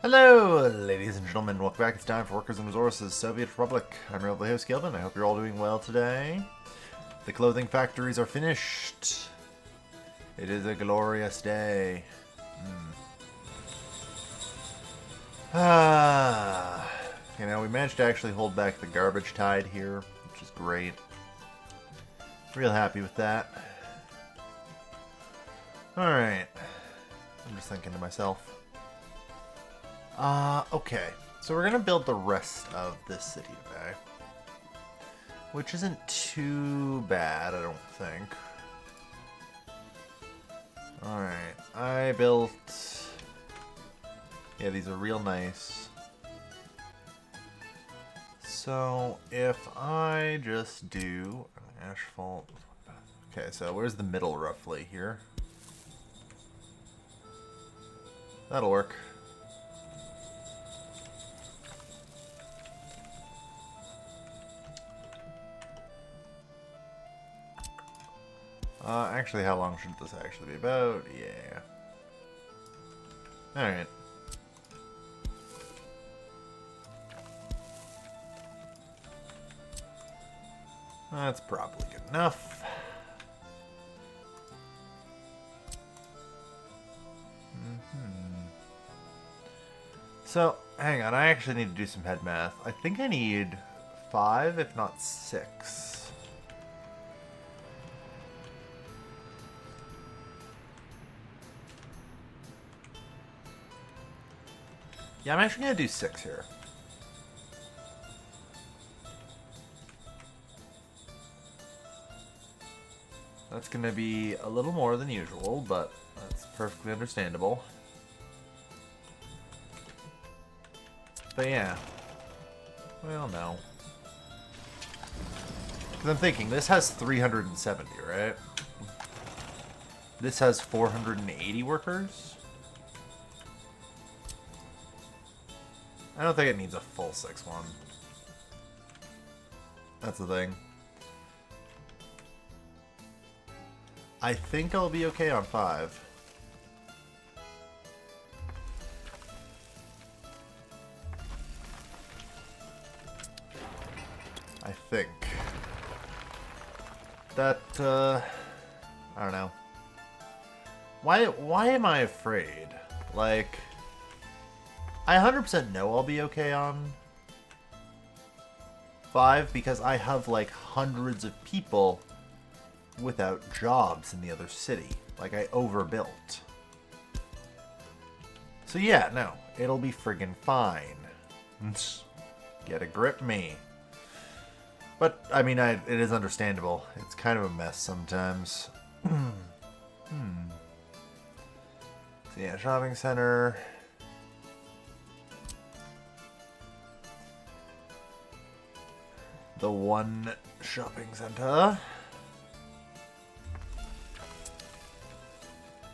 Hello, ladies and gentlemen. Welcome back. It's time for Workers and Resources, Soviet Republic. I'm your host, Gilvin. I hope you're all doing well today. The clothing factories are finished. It is a glorious day. Okay, now we managed to actually hold back the garbage tide here, which is great. Real happy with that. Alright. I'm just thinking to myself. Okay. So we're gonna build the rest of this city today. Which isn't too bad, I don't think. Alright. I built... Yeah, these are real nice. So, if I just do asphalt... Okay, so where's the middle roughly here? That'll work. Actually, how long should this actually be about? Yeah. Alright. That's probably good enough. So, hang on, I actually need to do some head math. I think I need 5, if not 6. Yeah, I'm actually going to do 6 here. That's going to be a little more than usual, but that's perfectly understandable. But yeah. Well, no. Because I'm thinking, this has 370, right? This has 480 workers? I don't think it needs a full 6-1. That's the thing. I think I'll be okay on 5. I think. That, I don't know. Why am I afraid? Like... I 100% know I'll be okay on 5 because I have like hundreds of people without jobs in the other city. Like I overbuilt. So yeah, no, it'll be friggin' fine. Get a grip, me. But I mean, it is understandable. It's kind of a mess sometimes. So yeah, shopping center. The one shopping center.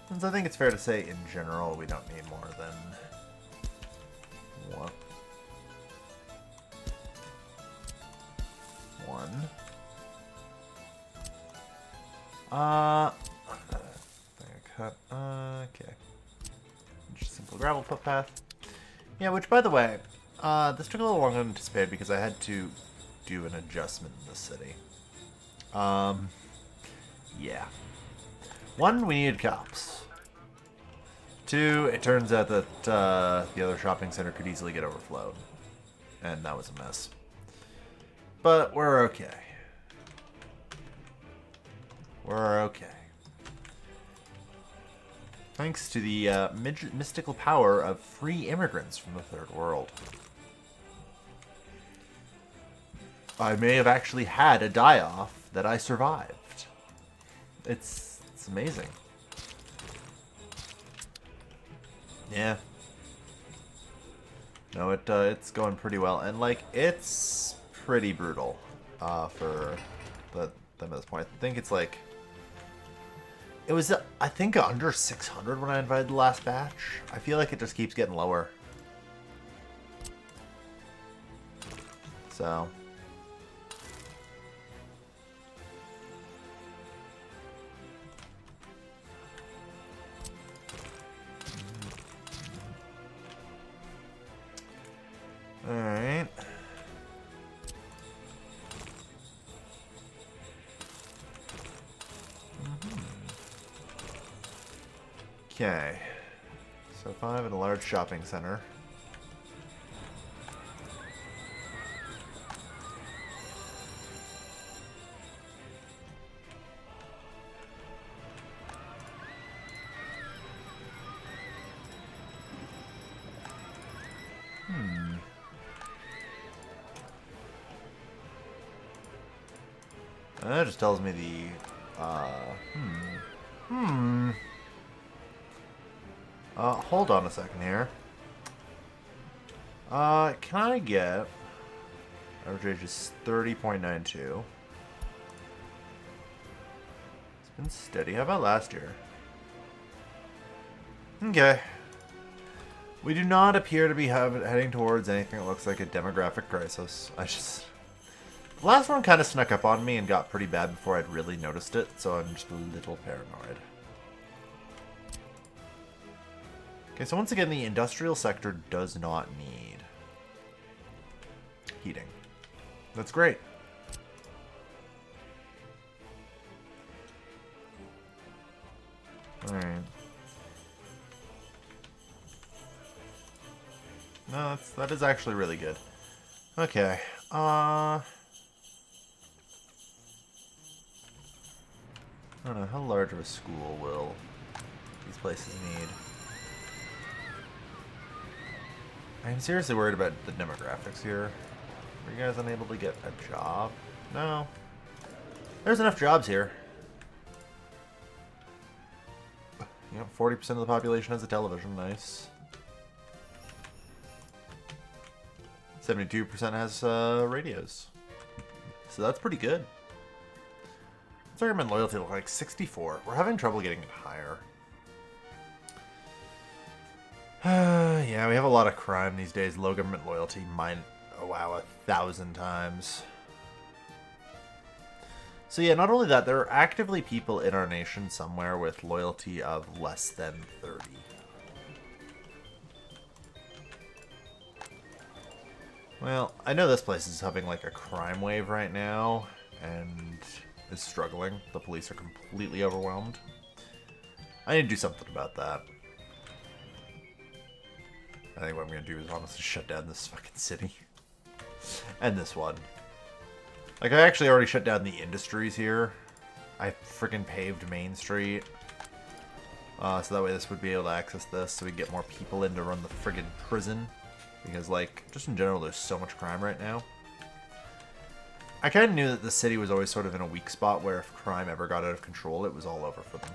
Since I think it's fair to say, in general, we don't need more than one. Cut. Okay. Just simple gravel footpath. Yeah, which, by the way, this took a little longer than anticipated because I had to do an adjustment in the city. Yeah. 1, we needed cops. 2, it turns out that the other shopping center could easily get overflowed. And that was a mess. But we're okay. We're okay. Thanks to the mystical power of free immigrants from the Third World. I may have actually had a die-off that I survived. It's amazing. Yeah. No, it's going pretty well, and like it's pretty brutal for them at this point. I think it's like it was I think under 600 when I invited the last batch. I feel like it just keeps getting lower. So. Okay. So 5 in a large shopping center. That just tells me the, hold on a second here. Can I get... Average age is 30.92. It's been steady. How about last year? Okay. We do not appear to be heading towards anything that looks like a demographic crisis. The last one kind of snuck up on me and got pretty bad before I'd really noticed it, so I'm just a little paranoid. Okay, so once again, the industrial sector does not need heating. That's great. Alright. No, that is actually really good. Okay. I don't know, how large of a school will these places need? I'm seriously worried about the demographics here. Are you guys unable to get a job? No. There's enough jobs here. You know, 40% of the population has a television. Nice. 72% has radios. So that's pretty good. What's our government loyalty look like? 64. We're having trouble getting it higher. Yeah, we have a lot of crime these days. Low government loyalty. Oh wow, 1,000 times. So yeah, not only that, there are actively people in our nation somewhere with loyalty of less than 30. Well, I know this place is having like a crime wave right now, and is struggling. The police are completely overwhelmed. I need to do something about that. I think what I'm going to do is honestly shut down this fucking city. And this one. Like, I actually already shut down the industries here. I freaking paved Main Street. So that way this would be able to access this, so we get more people in to run the friggin' prison. Because, like, just in general, there's so much crime right now. I kind of knew that the city was always sort of in a weak spot where if crime ever got out of control, it was all over for them.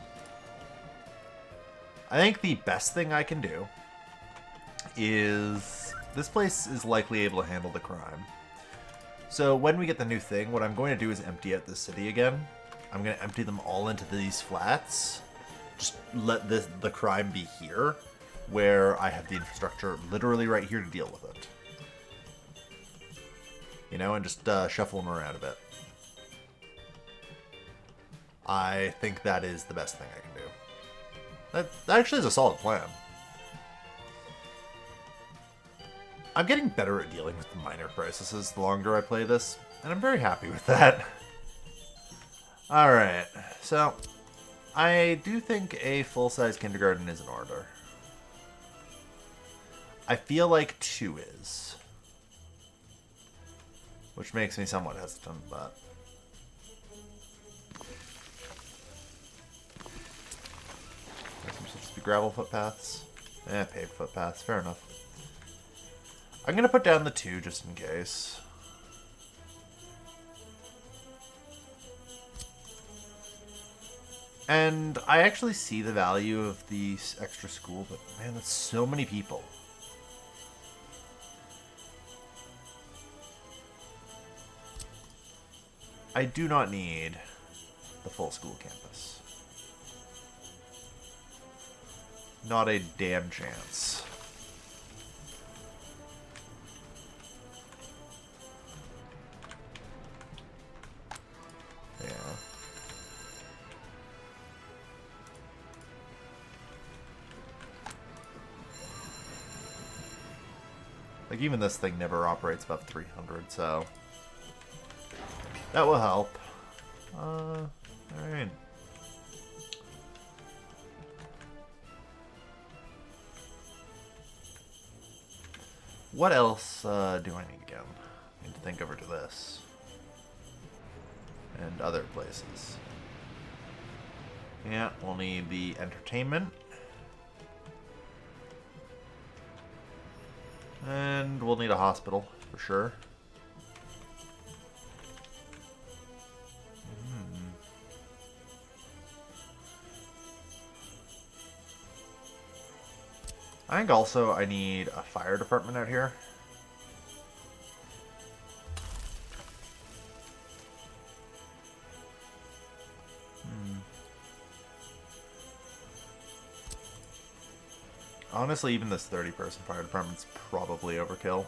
I think the best thing I can do is... this place is likely able to handle the crime. So when we get the new thing, what I'm going to do is empty out this city again. I'm going to empty them all into these flats. Just let the crime be here, where I have the infrastructure literally right here to deal with it. You know, and just shuffle them around a bit. I think that is the best thing I can do. That actually is a solid plan. I'm getting better at dealing with the minor crises the longer I play this, and I'm very happy with that. Alright, so I do think a full-size kindergarten is in order. I feel like 2 is. Which makes me somewhat hesitant, but... There's supposed to be gravel footpaths. Paved footpaths, fair enough. I'm going to put down the 2 just in case. And I actually see the value of the extra school, but man, that's so many people. I do not need the full school campus. Not a damn chance. Yeah. Like, even this thing never operates above 300, so... that will help. Alright. what else do I need again? I need to think over to this. And other places. Yeah, we'll need the entertainment. And we'll need a hospital, for sure. I think also I need a fire department out here. Honestly, even this 30-person fire department's probably overkill.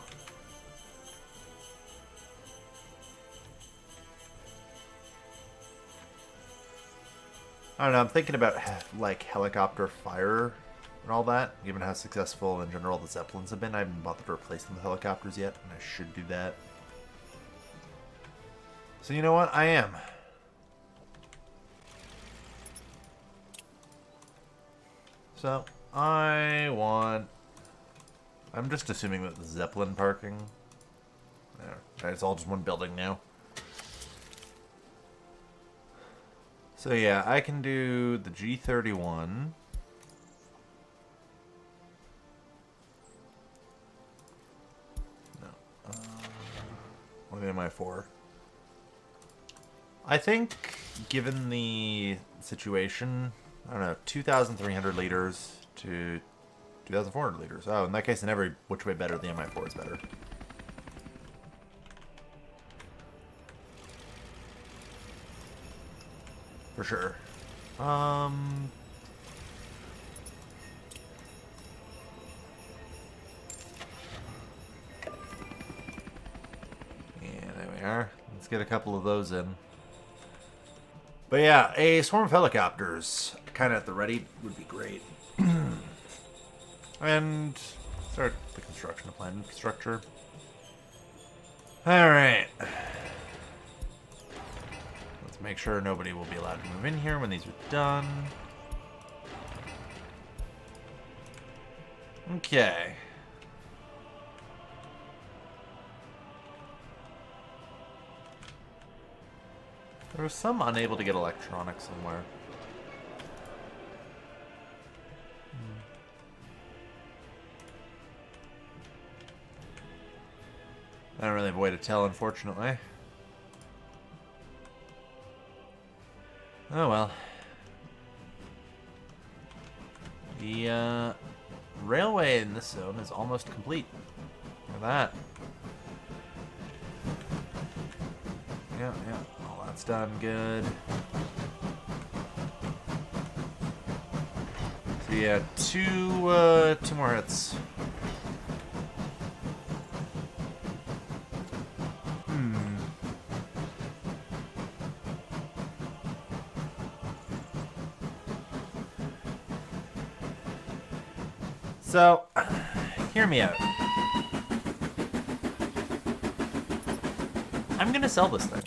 I don't know, I'm thinking about, like, helicopter fire and all that, given how successful in general the Zeppelins have been. I haven't bothered to replace them with helicopters yet, and I should do that. So you know what? I am. So, I'm just assuming that the Zeppelin parking... it's all just one building now. So yeah, I can do the G31. No. What am I for? I think, given the situation, I don't know, 2,300 liters to 2,400 liters. Oh, in that case, in every which way better, the Mi-4 is better. For sure. Yeah, there we are. Let's get a couple of those in. But yeah, a swarm of helicopters kind of at the ready would be great. And start the construction of planned infrastructure. Alright. Let's make sure nobody will be allowed to move in here when these are done. Okay. There was some unable to get electronics somewhere. I don't really have a way to tell, unfortunately. Oh well. The railway in this zone is almost complete. Look at that. Yeah, all that's done good. So yeah, two more hits. So, hear me out. I'm gonna sell this thing.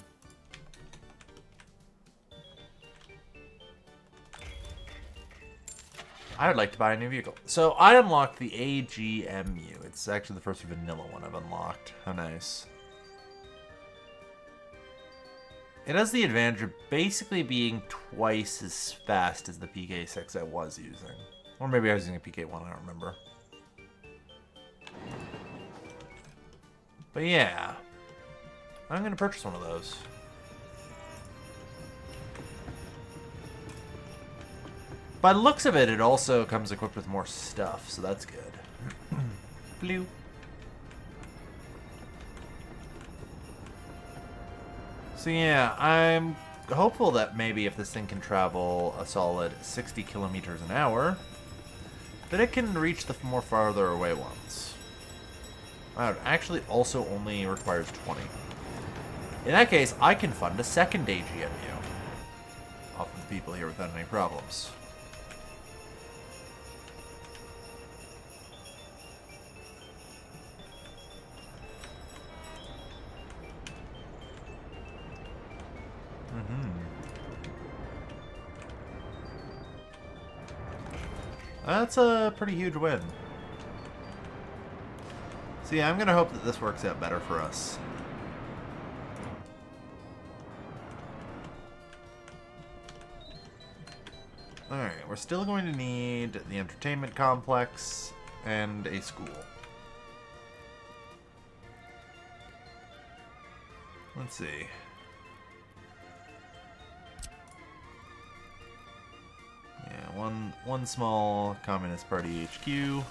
I would like to buy a new vehicle. So, I unlocked the AGMU. It's actually the first vanilla one I've unlocked. How nice. It has the advantage of basically being twice as fast as the PK6 I was using. Or maybe I was using a PK1, I don't remember. But yeah. I'm going to purchase one of those. By the looks of it, it also comes equipped with more stuff, so that's good. Blue. So yeah, I'm hopeful that maybe if this thing can travel a solid 60 kilometers an hour, that it can reach the more farther away ones. Wow, it actually also only requires 20. In that case, I can fund a second AGMU off of the people here without any problems. That's a pretty huge win. So yeah, I'm gonna hope that this works out better for us. Alright, we're still going to need the entertainment complex and a school. Let's see. Yeah, one small Communist Party HQ.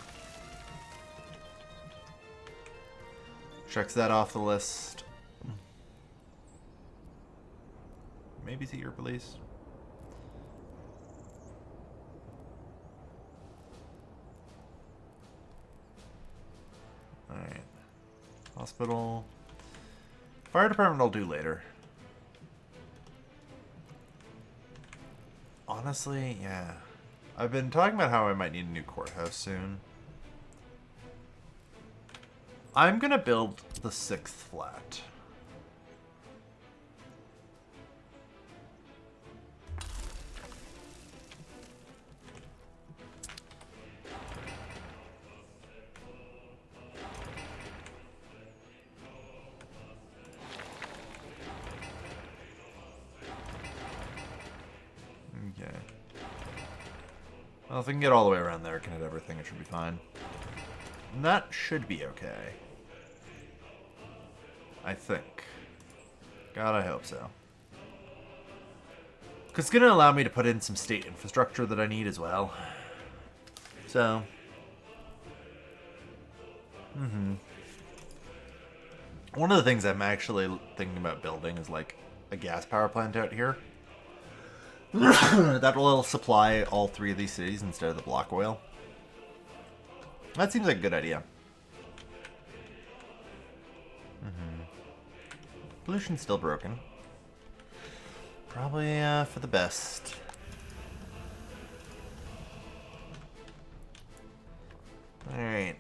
Checks that off the list. Maybe secret police. Alright. Hospital. Fire department I'll do later. Honestly, yeah. I've been talking about how I might need a new courthouse soon. I'm gonna build the 6th flat. Okay. Well, if we can get all the way around there, can hit everything, it should be fine. And that should be okay. I think. God, I hope so. Because it's going to allow me to put in some state infrastructure that I need as well. So. One of the things I'm actually thinking about building is like a gas power plant out here. That will supply all 3 of these cities instead of the block oil. That seems like a good idea. Pollution's still broken. Probably for the best. Alright.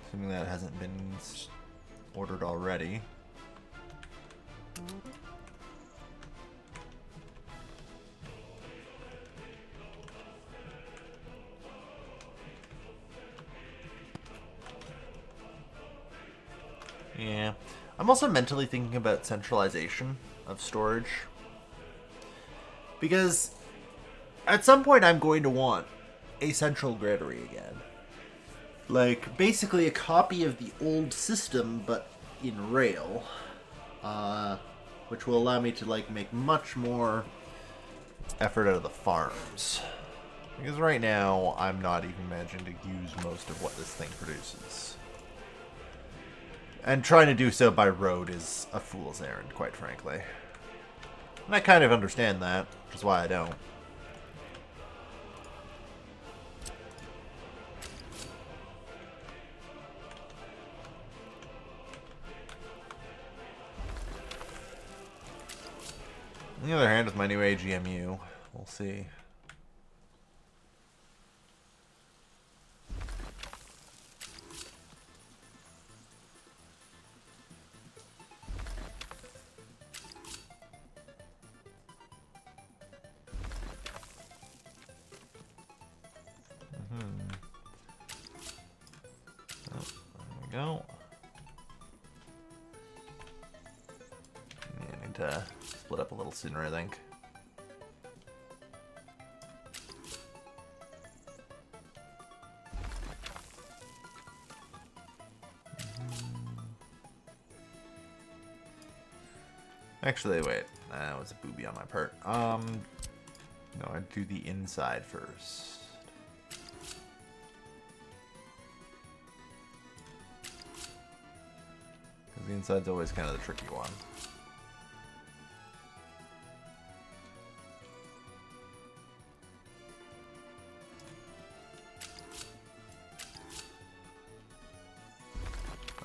Assuming that hasn't been ordered already. Yeah. I'm also mentally thinking about centralization of storage. Because at some point I'm going to want a central granary again. Like, basically a copy of the old system, but in rail. Which will allow me to, like, make much more effort out of the farms. Because right now, I'm not even managing to use most of what this thing produces. And trying to do so by road is a fool's errand, quite frankly. And I kind of understand that, which is why I don't. On the other hand, with my new AGMU, we'll see. Oh, there we go. Yeah, I need to split up a little sooner, I think. Actually, wait. That was a booby on my part. No, I'd do the inside first. Because the inside's always kind of the tricky one.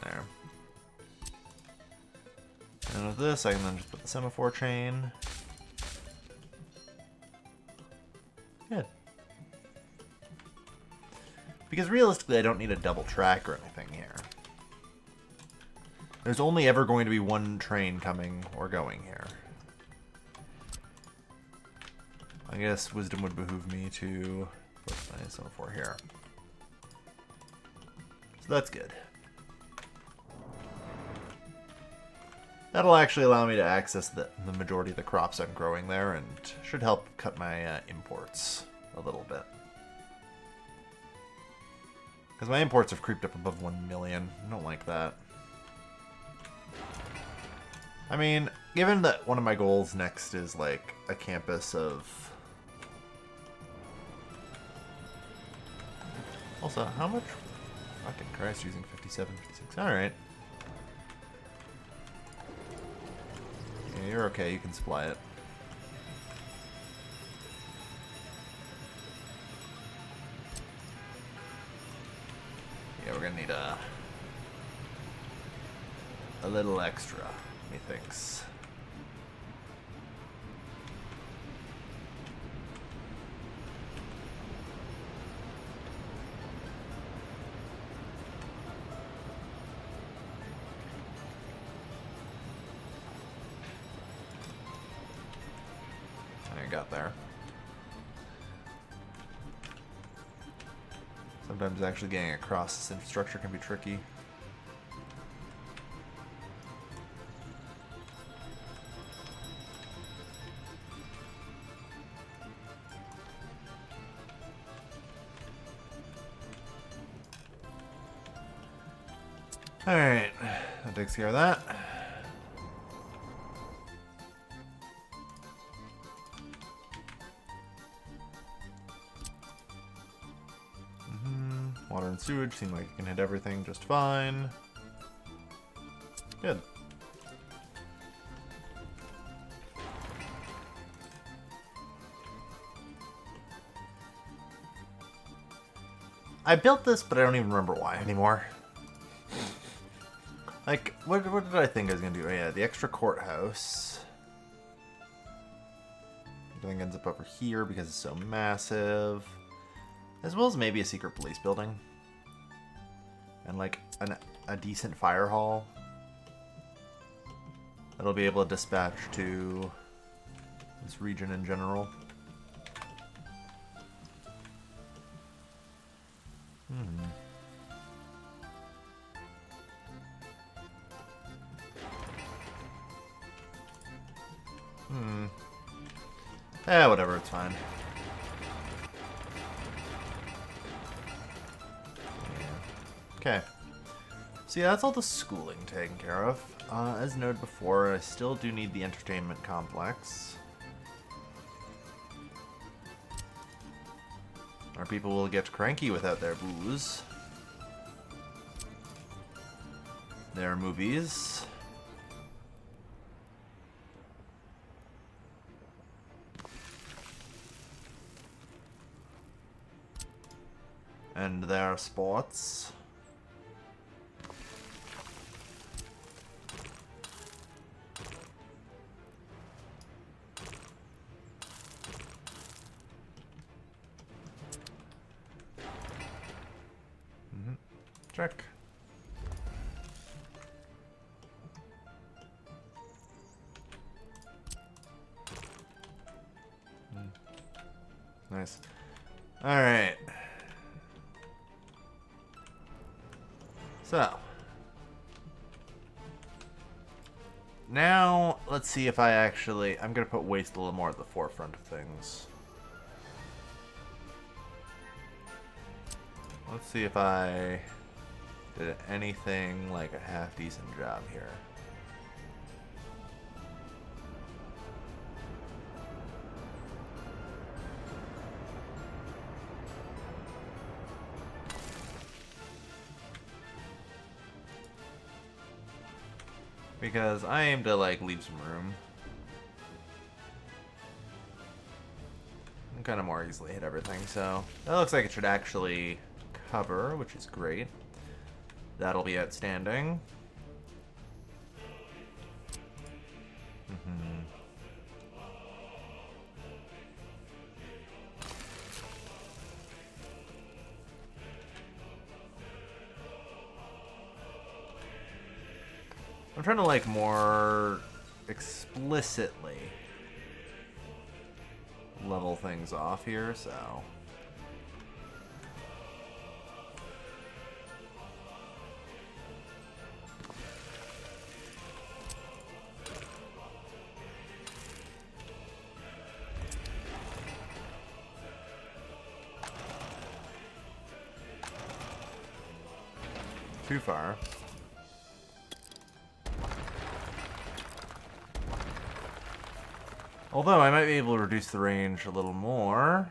There. And with this, I can then just put the semaphore chain. Good. Because realistically, I don't need a double track or anything here. There's only ever going to be one train coming or going here. I guess wisdom would behoove me to put my semaphore here. So that's good. That'll actually allow me to access the majority of the crops I'm growing there and should help cut my imports a little bit. Because my imports have creeped up above 1 million. I don't like that. I mean, given that one of my goals next is like a campus of... Also, how much? Fucking Christ, using 57, 56. Alright. Yeah, you're okay. You can supply it. Yeah, we're gonna need a little extra, methinks. I got there. Sometimes actually getting across this infrastructure can be tricky. Alright, that takes care of that. Water and sewage seem like it can hit everything just fine. Good. I built this, but I don't even remember why anymore. Like, what did I think I was going to do? Oh, yeah, the extra courthouse. Everything ends up over here because it's so massive. As well as maybe a secret police building. And like a decent fire hall. That'll be able to dispatch to this region in general. Eh, whatever, it's fine. Okay. So yeah, that's all the schooling taken care of. As noted before, I still do need the entertainment complex. Our people will get cranky without their booze. Their movies. And their sports. Check. Nice. All right. So. Now, let's see if I actually... I'm going to put waste a little more at the forefront of things. Let's see if I did anything like a half-decent job here. Because I aim to, like, leave some room. And kind of more easily hit everything, so... That looks like it should actually cover, which is great. That'll be outstanding. I'm trying to, like, more explicitly level things off here, so... Too far. Although I might be able to reduce the range a little more.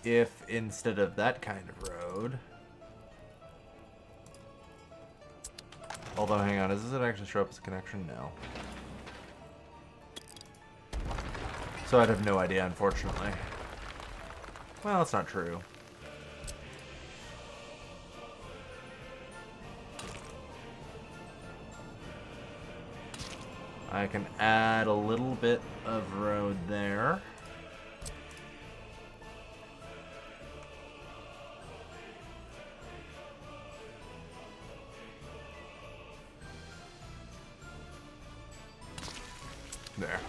If instead of that kind of road... Although, hang on, does it actually show up as a connection? No. So I'd have no idea, unfortunately. Well, that's not true. I can add a little bit of road there. There.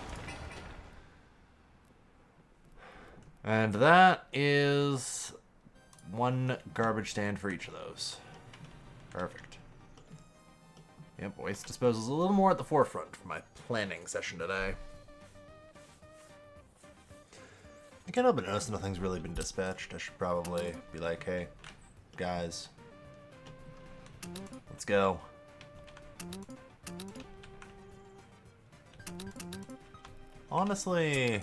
And that is one garbage stand for each of those. Perfect. Yep, waste disposal is a little more at the forefront for my planning session today. I can't help but notice nothing's really been dispatched. I should probably be like, hey, guys, let's go. Honestly,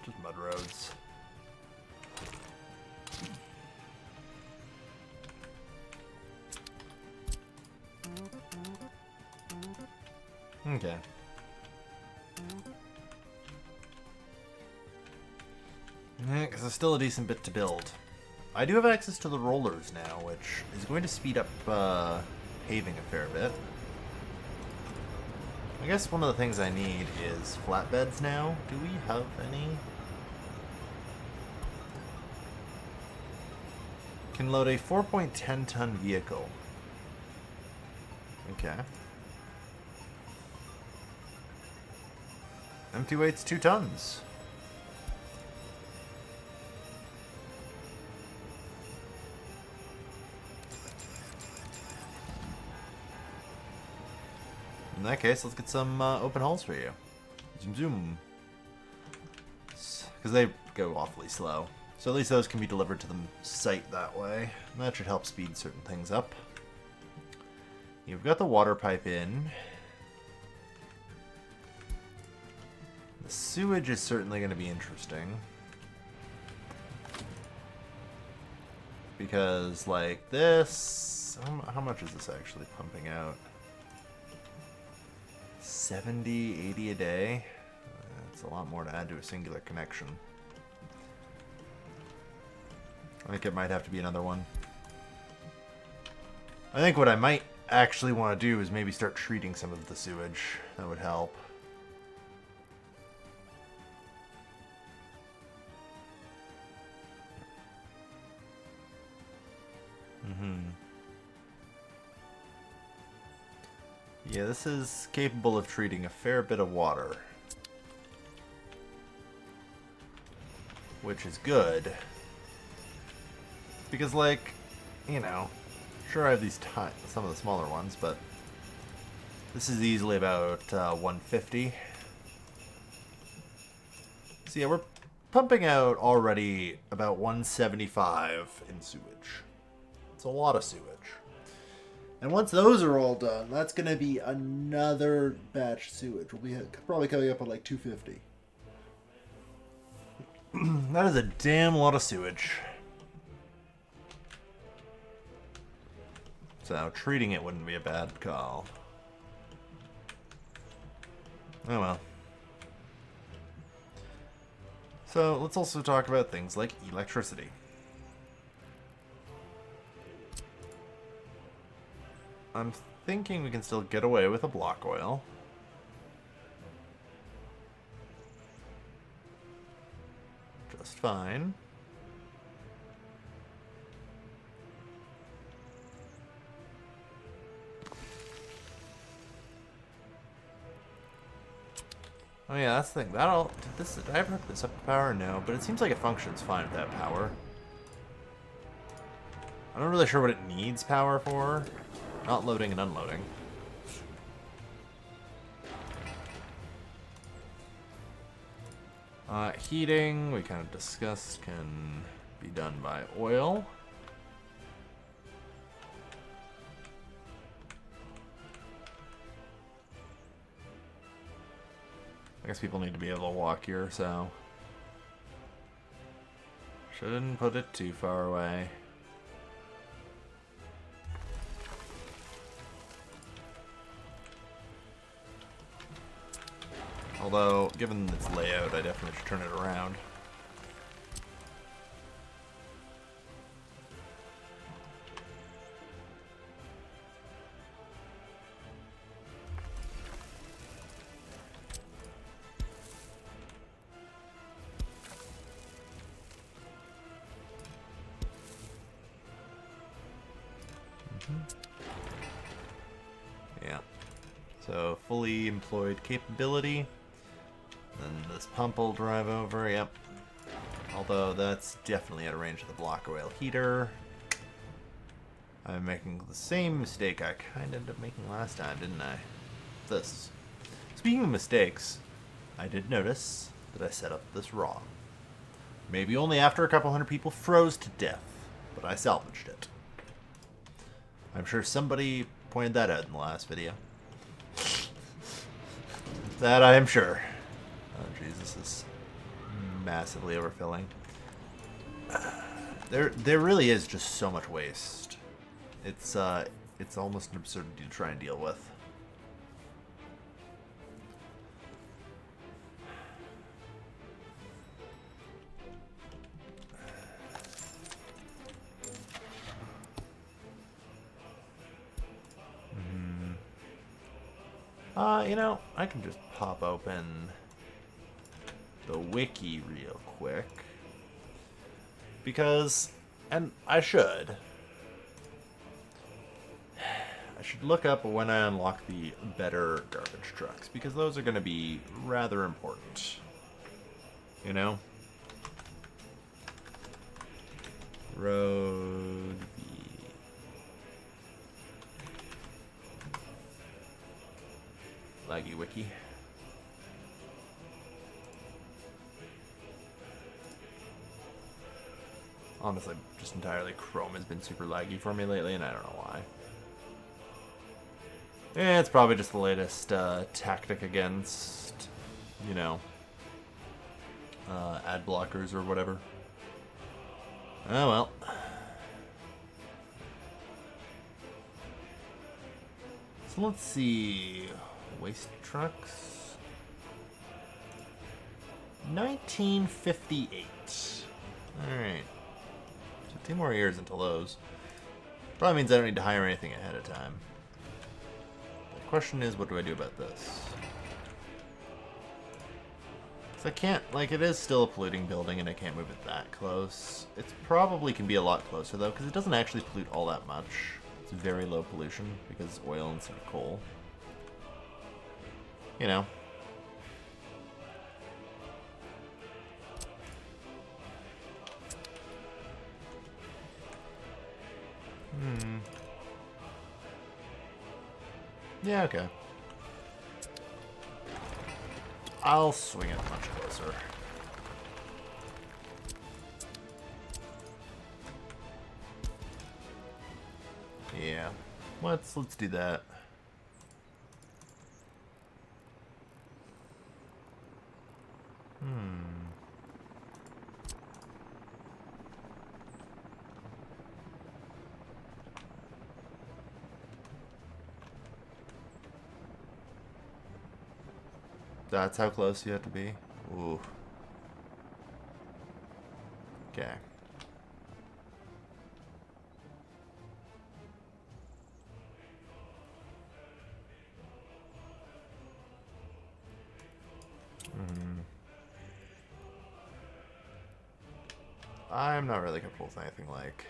just mud roads. Okay. Yeah, because there's still a decent bit to build. I do have access to the rollers now, which is going to speed up paving a fair bit. I guess one of the things I need is flatbeds now. Do we have any? Can load a 4.10 ton vehicle. Okay. Empty weight's 2 tons. In that case, let's get some open hulls for you. Zoom zoom. Because they go awfully slow. So at least those can be delivered to the site that way. And that should help speed certain things up. You've got the water pipe in. The sewage is certainly going to be interesting. Because, like, this... How much is this actually pumping out? 70, 80 a day? That's a lot more to add to a singular connection. I think it might have to be another one. I think what I might actually want to do is maybe start treating some of the sewage. That would help. Yeah, this is capable of treating a fair bit of water. Which is good. Because, like, you know, sure I have these some of the smaller ones, but this is easily about 150. So yeah, we're pumping out already about 175 in sewage. It's a lot of sewage. And once those are all done, that's going to be another batch of sewage. We'll be probably coming up on like 250. That is a damn lot of sewage. So treating it wouldn't be a bad call. Oh well. So let's also talk about things like electricity. I'm thinking we can still get away with a block oil. Just fine. Oh yeah, that's the thing. Did I ever hook this up to power? No, but it seems like it functions fine without power. I'm not really sure what it needs power for. Not loading and unloading. Heating, we kind of discussed, can be done by oil. I guess people need to be able to walk here, so shouldn't put it too far away. Although, given its layout, I definitely should turn it around. Yeah. So, fully employed capability. Then this pump will drive over, yep. Although that's definitely out of range of the block oil heater. I'm making the same mistake I kind of ended up making last time, didn't I? This. Speaking of mistakes, I did notice that I set up this wrong. Maybe only after a couple hundred people froze to death, but I salvaged it. I'm sure somebody pointed that out in the last video. That I am sure. Oh jeez, this is massively overfilling. There really is just so much waste. It's almost an absurdity to try and deal with. You know, I can just pop open the wiki real quick. Because, and I should look up when I unlock the better garbage trucks, because those are going to be rather important. You know? Road V. Laggy wiki. Honestly, just entirely Chrome has been super laggy for me lately, and I don't know why. It's probably just the latest tactic against, you know, ad blockers or whatever. Oh well. So let's see. Waste trucks. 1958. Alright. So 2 more years until those. Probably means I don't need to hire anything ahead of time. The question is, what do I do about this? Because I can't, like, it is still a polluting building and I can't move it that close. It probably can be a lot closer though, because it doesn't actually pollute all that much. It's very low pollution because it's oil instead of coal. You know. Yeah, okay. I'll swing it much closer. Yeah. Let's do that. That's how close you have to be? Ooh. Okay. I'm not really comfortable with anything like...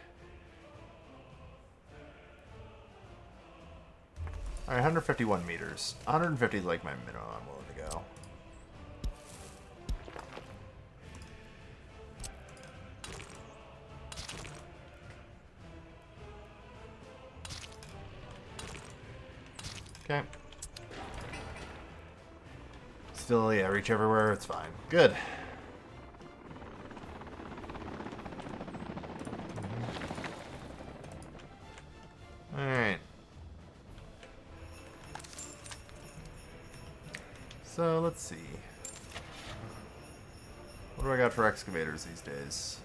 Alright, 151 meters. 150 is like my minimum I'm willing to go. Okay. Still, yeah, reach everywhere. It's fine. Good. Alright. So, let's see. What do I got for excavators these days?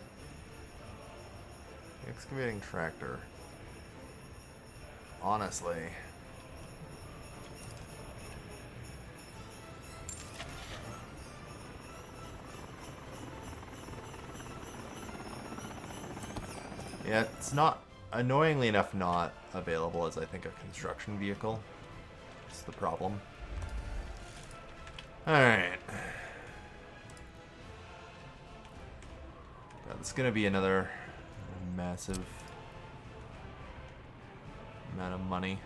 Excavating tractor. Honestly. Yeah, it's not, annoyingly enough, not available as I think a construction vehicle. That's the problem. Alright. That's gonna be another massive amount of money.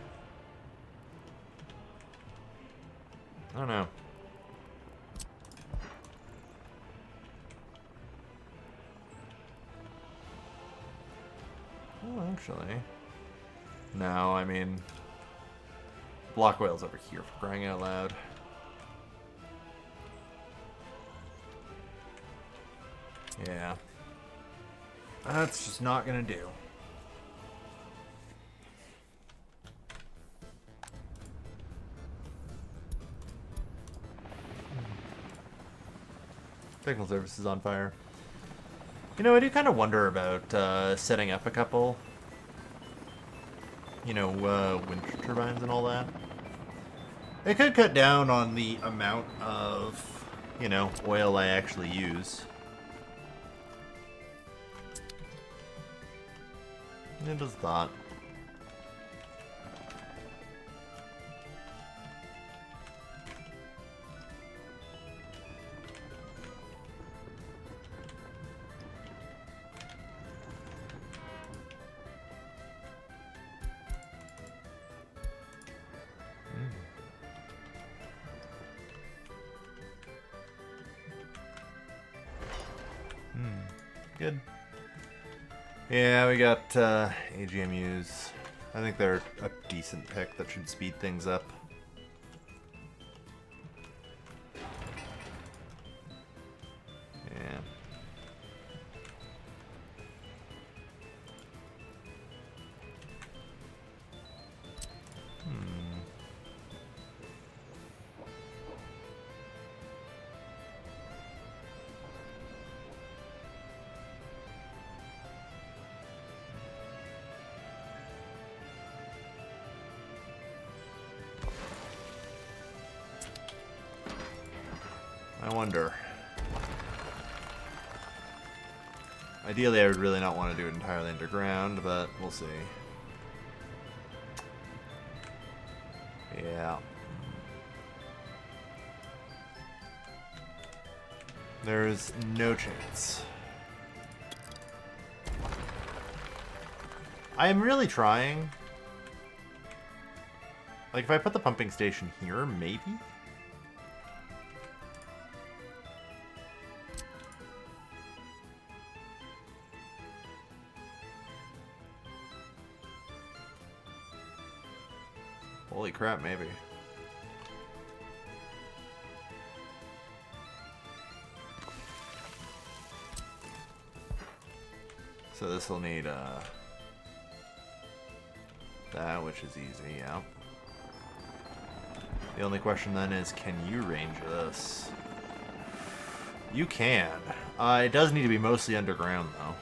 I don't know. Oh, actually. No, I mean... Block whale's over here, for crying out loud. Yeah. That's just not gonna do. Technical services on fire. You know, I do kind of wonder about setting up a couple, you know, wind turbines and all that. It could cut down on the amount of, you know, oil I actually use. I just thought. Good. Yeah, we got AGMUs. I think they're a decent pick that should speed things up. Yeah. I wonder. Ideally, I would really not want to do it entirely underground, but we'll see. Yeah. There's no chance. I am really trying. Like, if I put the pumping station here, maybe? Holy crap, maybe. So this will need that, which is easy, yeah. The only question then is, can you range this? You can. It does need to be mostly underground, though.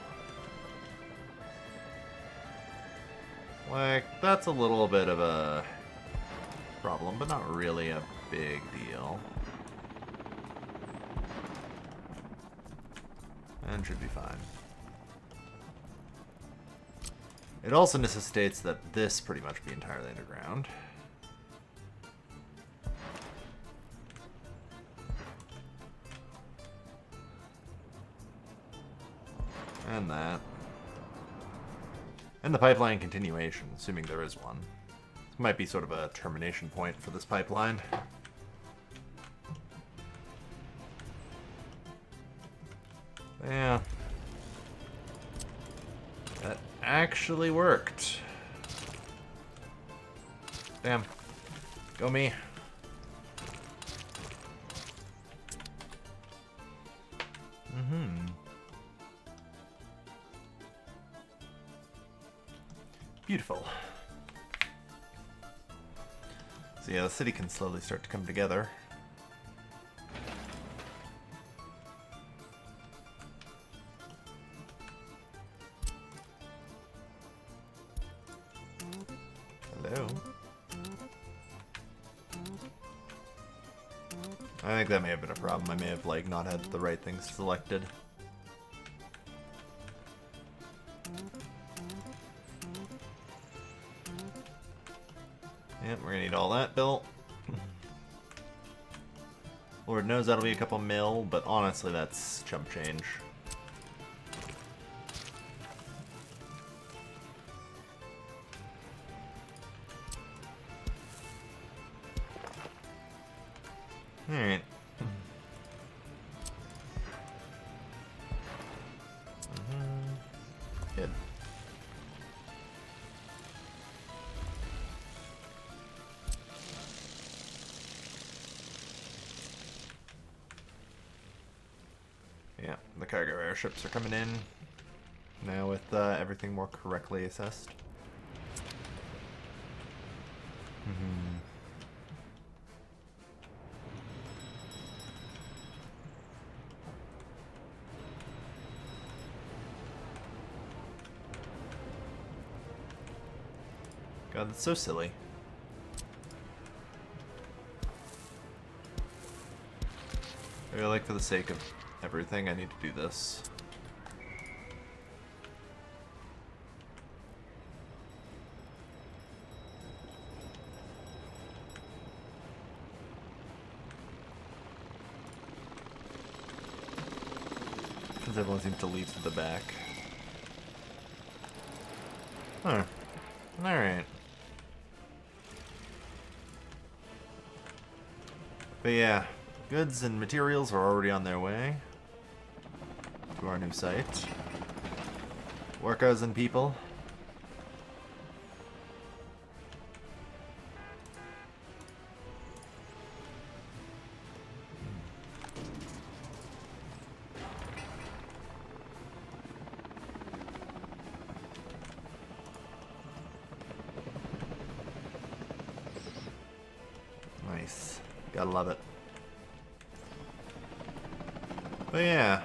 Like, that's a little bit of a problem, but not really a big deal. And should be fine. It also necessitates that this pretty much be entirely underground. And that. And the pipeline continuation, assuming there is one. This might be sort of a termination point for this pipeline. Yeah. That actually worked. Damn. Go me. Mm-hmm. Beautiful. So yeah, the city can slowly start to come together. Hello. I think that may have been a problem. I may have, like, not had the right things selected. Yep, we're gonna need all that built. Lord knows that'll be a couple mil, but honestly, that's chump change. Alright. Good. Yeah, the cargo airships are coming in now with everything more correctly assessed. God, that's so silly. I feel like for the sake of everything, I need to do this. Because everyone seems to leave to the back. Huh. Alright. But yeah, goods and materials are already on their way to our new site. Workers and people. Nice. Gotta love it. But yeah.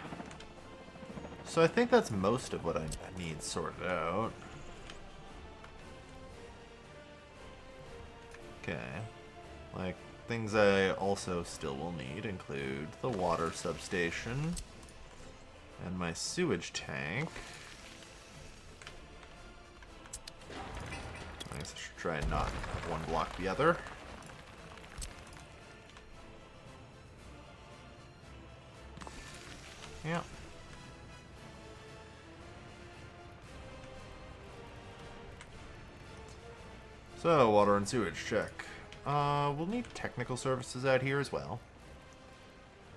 So I think that's most of what I need sorted out. Okay. Like, things I also still will need include the water substation and my sewage tank. I guess I should try and not have one block the other. Yeah. So, water and sewage, check. We'll need technical services out here as well,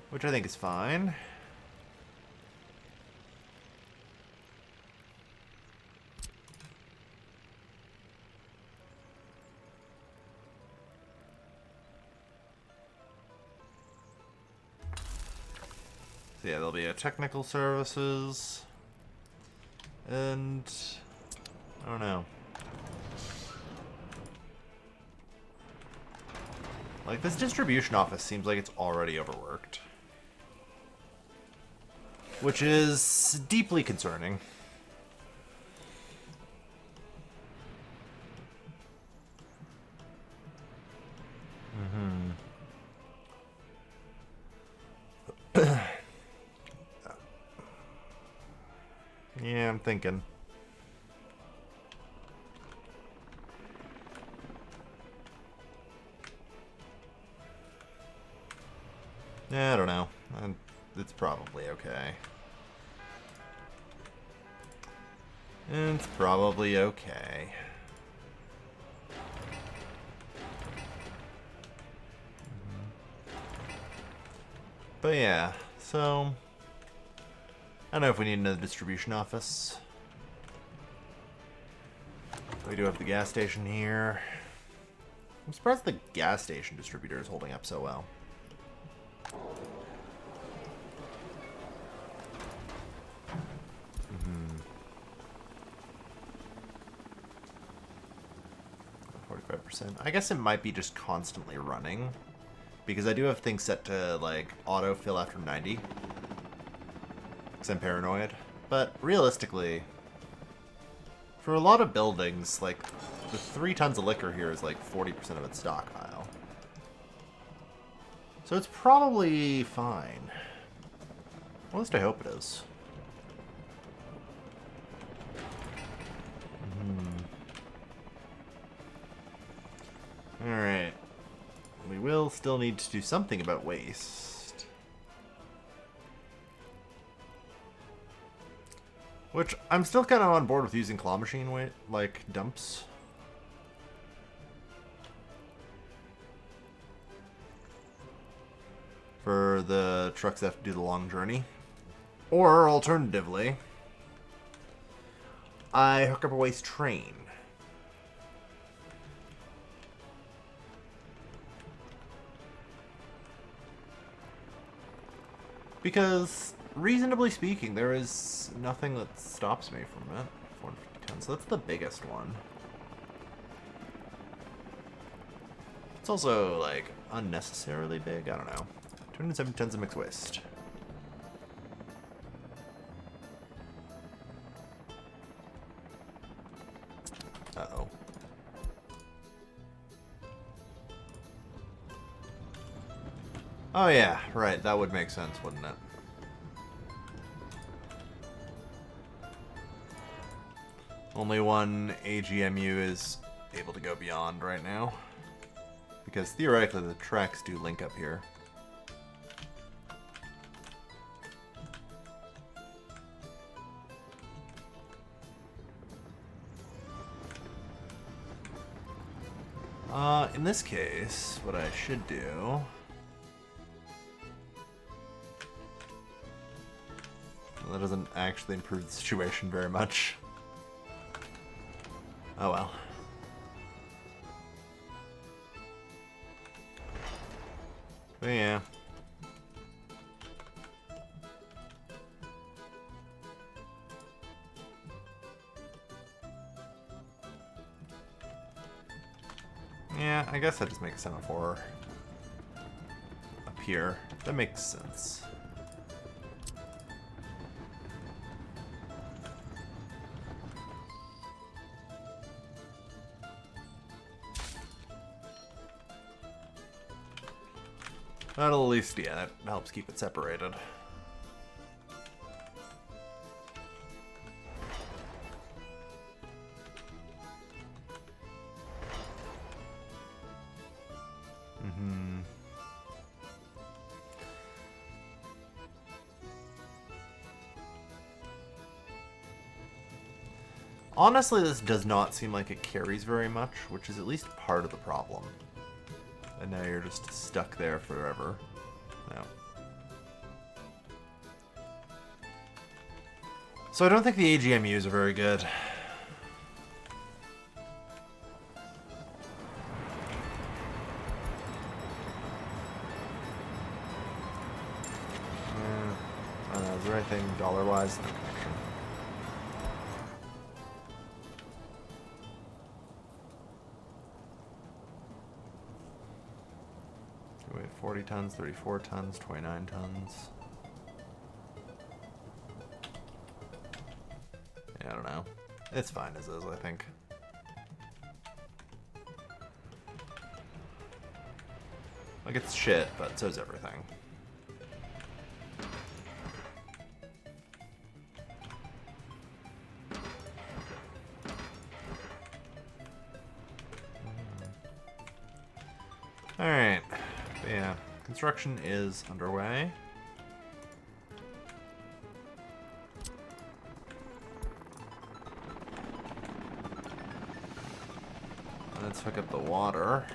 which I think is fine. So yeah, there'll be a technical services, and I don't know. Like, this distribution office seems like it's already overworked, which is deeply concerning. Yeah, I'm thinking. Yeah, I don't know. It's probably okay. It's probably okay. But yeah, so I don't know if we need another distribution office. We do have the gas station here. I'm surprised the gas station distributor is holding up so well. Mm-hmm. 45%. I guess it might be just constantly running. Because I do have things set to, like, autofill after 90. Because I'm paranoid. But, realistically, for a lot of buildings, like, the 3 tons of liquor here is, like, 40% of its stockpile. So it's probably fine. At least I hope it is. Alright. We will still need to do something about waste. Which, I'm still kind of on board with using claw machine weight, like, dumps. For the trucks that have to do the long journey. Or, alternatively, I hook up a waste train. Because, reasonably speaking, there is nothing that stops me from it. 450 tons, so that's the biggest one. It's also, like, unnecessarily big. I don't know. 207 tons of mixed waste. Uh-oh. Oh yeah, right, that would make sense, wouldn't it? Only one AGMU is able to go beyond right now. Because theoretically the tracks do link up here. In this case, what I should do... Well, that doesn't actually improve the situation very much. Oh well. But yeah. Yeah, I guess I just make a semaphore up here. That makes sense. That'll at least, yeah, that helps keep it separated. Honestly, this does not seem like it carries very much, which is at least part of the problem. And now you're just stuck there forever. No. So I don't think the AGMUs are very good. I don't know, is there anything dollar-wise? No connection. Wait, 40 tons, 34 tons, 29 tons. Yeah, I don't know. It's fine as is, I think. Like, it's shit, but so's everything. Alright. Yeah. Construction is underway. let's hook up the water.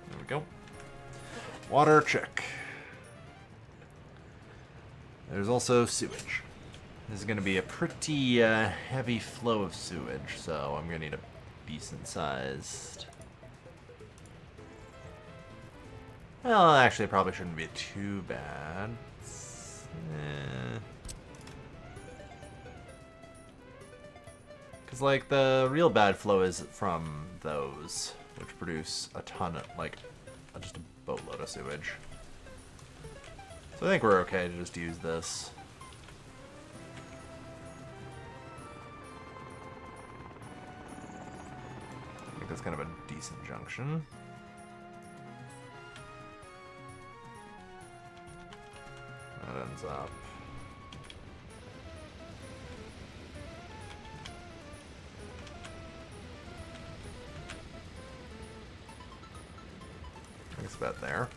There we go. Water check. There's also sewage. This is going to be a pretty heavy flow of sewage, so I'm going to need a decent sized... Well, actually, it probably shouldn't be too bad. Because, like, the real bad flow is from those, which produce a ton of, like, just a boatload of sewage. So I think we're okay to just use this. I think that's kind of a decent junction. That ends up. I think it's about there.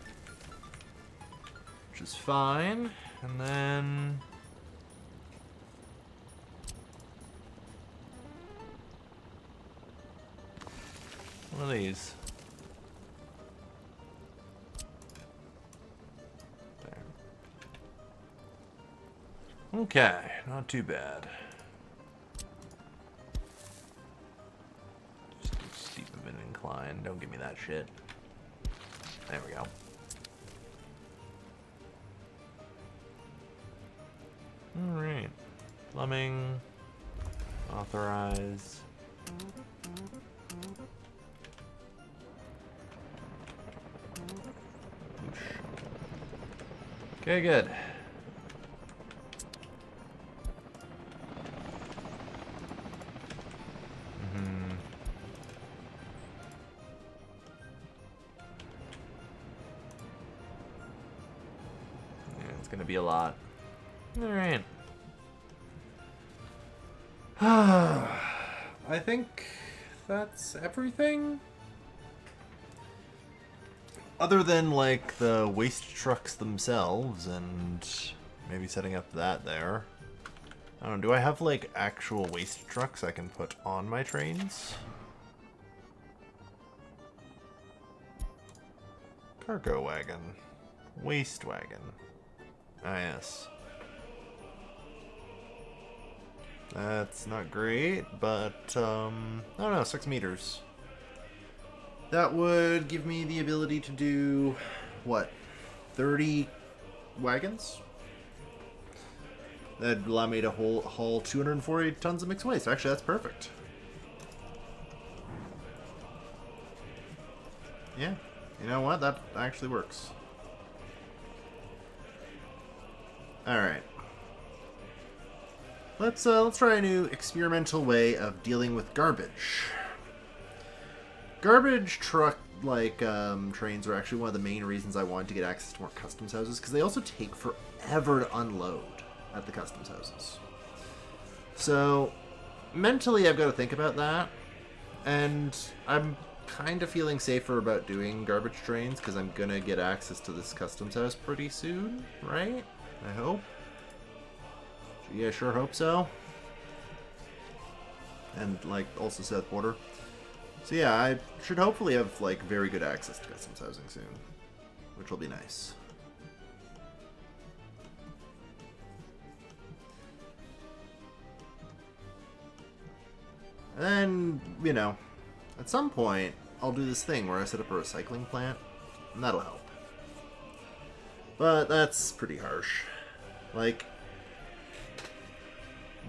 Which is fine. And then... one of these. There. Okay, not too bad. Just too steep of an incline. Don't give me that shit. There we go. Alright. Plumbing. Authorize. Okay, good. Yeah, it's gonna be a lot. Alright. I think that's everything. Other than, like, the waste trucks themselves and maybe setting up that there. I don't know, do I have, like, actual waste trucks I can put on my trains? Cargo wagon. Waste wagon. Ah, yes. That's not great, but, I don't know, 6 meters. That would give me the ability to do, what, 30 wagons? That'd allow me to haul 240 tons of mixed waste. Actually, that's perfect. Yeah, you know what? That actually works. Alright. Let's try a new experimental way of dealing with garbage. Garbage truck trains are actually one of the main reasons I wanted to get access to more customs houses, because they also take forever to unload at the customs houses. So mentally I've got to think about that, and I'm kind of feeling safer about doing garbage trains because I'm gonna get access to this customs house pretty soon, right? I hope. Yeah, I sure hope so. And, like, also south border. So yeah, I should hopefully have, like, very good access to customs housing soon. Which will be nice. And then, you know, at some point, I'll do this thing where I set up a recycling plant. And that'll help. But that's pretty harsh. Like,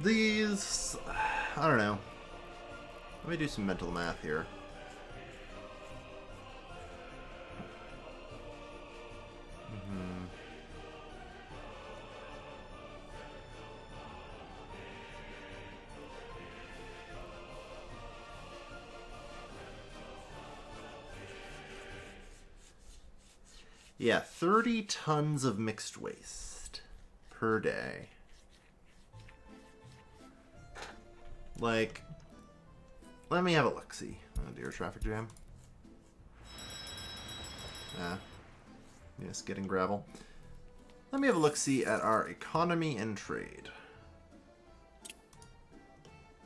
these... I don't know. Let me do some mental math here. Yeah, 30 tons of mixed waste per day. Like, let me have a look-see. Oh dear, traffic jam. Yes, getting gravel. Let me have a look-see at our economy and trade.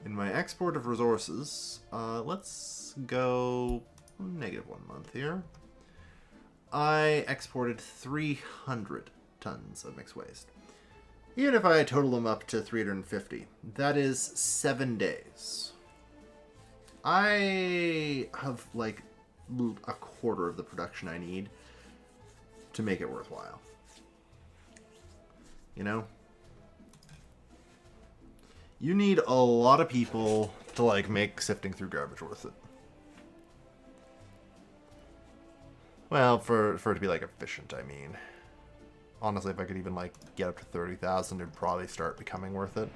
In my export of resources, let's go -1 month here. I exported 300 tons of mixed waste. Even if I total them up to 350, that is 7 days. I have like a quarter of the production I need to make it worthwhile. You know? You need a lot of people to like make sifting through garbage worth it. Well, for it to be like efficient, I mean. Honestly, if I could even like get up to 30,000, it'd probably start becoming worth it.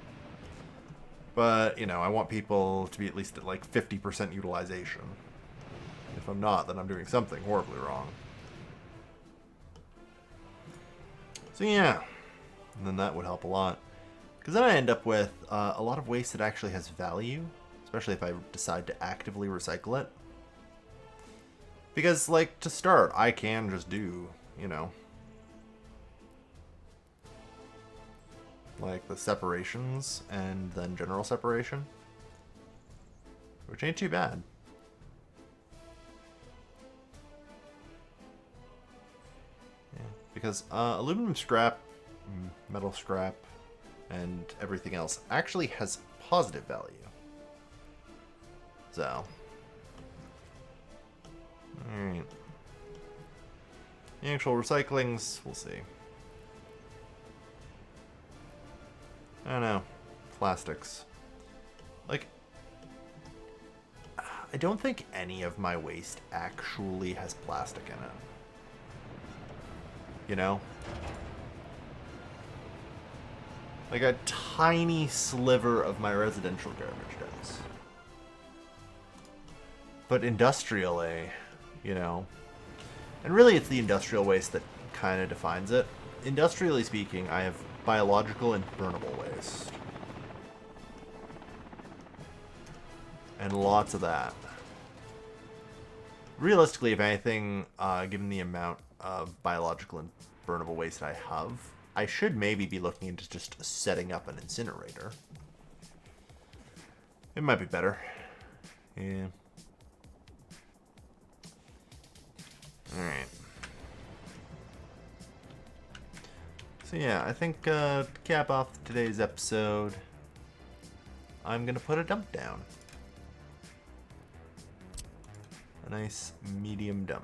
But, you know, I want people to be at least at like 50% utilization. If I'm not, then I'm doing something horribly wrong. So yeah, and then that would help a lot. Because then I end up with a lot of waste that actually has value, especially if I decide to actively recycle it. Because, like, to start, I can just do, you know, like the separations and then general separation, which ain't too bad. Yeah, because aluminum scrap, metal scrap, and everything else actually has positive value. So, alright. The actual recyclings, we'll see. I don't know. Plastics. Like, I don't think any of my waste actually has plastic in it. You know? Like a tiny sliver of my residential garbage does. But industrially, you know, and really it's the industrial waste that kind of defines it. Industrially speaking, I have biological and burnable waste. And lots of that. Realistically, if anything, given the amount of biological and burnable waste I have, I should maybe be looking into just setting up an incinerator. It might be better. Yeah. Alright. So yeah, I think to cap off today's episode, I'm gonna put a dump down. A nice medium dump.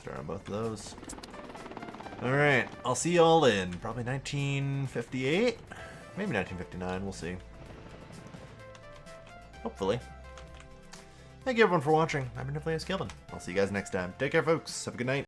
Start on both of those. Alright, I'll see y'all in probably 1958? Maybe 1959, we'll see. Hopefully. Thank you everyone for watching. I've been Definitely Kelvin. I'll see you guys next time. Take care, folks. Have a good night.